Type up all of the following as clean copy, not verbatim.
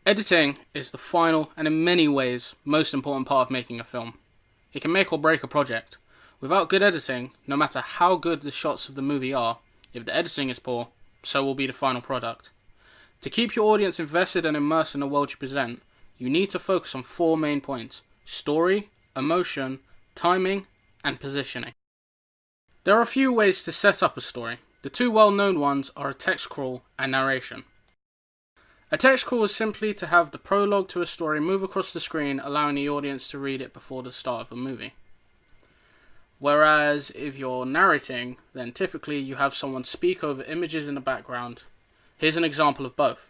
Editing is the final and in many ways most important part of making a film. It can make or break a project. Without good editing, no matter how good the shots of the movie are, if the editing is poor, so will be the final product. To keep your audience invested and immersed in the world you present, you need to focus on four main points: story, emotion, timing, and positioning. There are a few ways to set up a story. The two well-known ones are a text crawl and narration. A text crawl is simply to have the prologue to a story move across the screen, allowing the audience to read it before the start of a movie. Whereas if you're narrating, then typically you have someone speak over images in the background. Here's an example of both.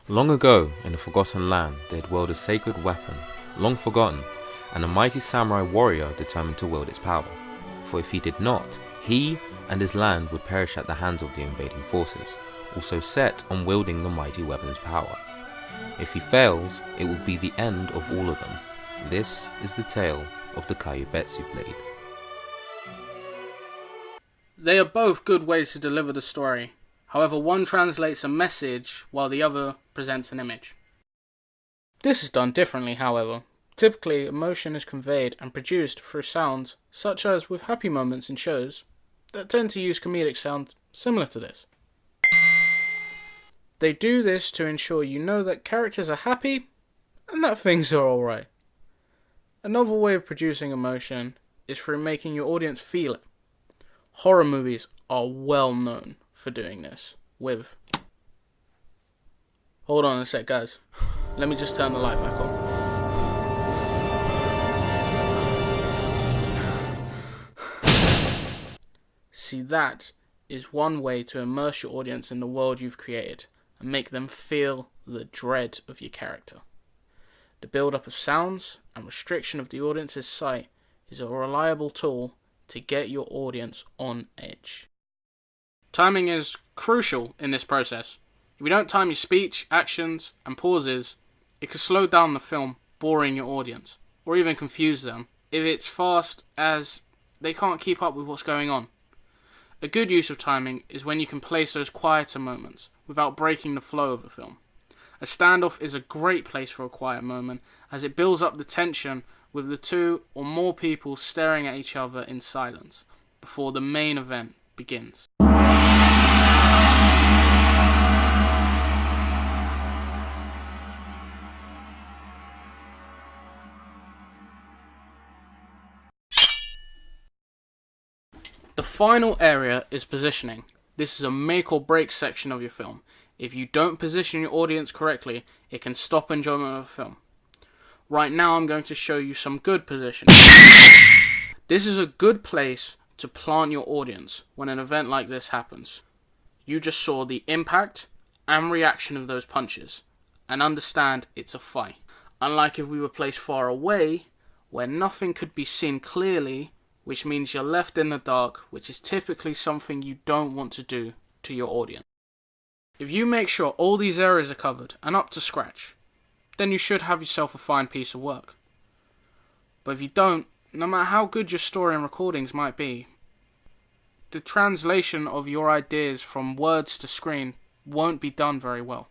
Long ago, in a forgotten land, there dwelled a sacred weapon, long forgotten, and a mighty samurai warrior determined to wield its power. For if he did not, he and his land would perish at the hands of the invading forces, also set on wielding the mighty weapon's power. If he fails, it will be the end of all of them. This is the tale of the Kaiubetsu blade. They are both good ways to deliver the story. However, one translates a message while the other presents an image. This is done differently, however. Typically, emotion is conveyed and produced through sounds, such as with happy moments in shows that tend to use comedic sounds similar to this. They do this to ensure you know that characters are happy and that things are alright. Another way of producing emotion is through making your audience feel it. Horror movies are well known for doing this with... Hold on a sec, guys. Let me just turn the light back on. See, that is one way to immerse your audience in the world you've created and make them feel the dread of your character. The build-up of sounds and restriction of the audience's sight is a reliable tool to get your audience on edge. Timing is crucial in this process. If you don't time your speech, actions, and pauses, it can slow down the film, boring your audience, or even confuse them if it's fast as they can't keep up with what's going on. A good use of timing is when you can place those quieter moments without breaking the flow of the film. A standoff is a great place for a quiet moment, as it builds up the tension with the two or more people staring at each other in silence before the main event begins. The final area is positioning. This is a make or break section of your film. If you don't position your audience correctly, it can stop enjoyment of a film. Right now I'm going to show you some good positioning. This is a good place to plant your audience when an event like this happens. You just saw the impact and reaction of those punches and understand it's a fight. Unlike if we were placed far away, where nothing could be seen clearly, which means you're left in the dark, which is typically something you don't want to do to your audience. If you make sure all these areas are covered and up to scratch, then you should have yourself a fine piece of work. But if you don't, no matter how good your story and recordings might be, the translation of your ideas from words to screen won't be done very well.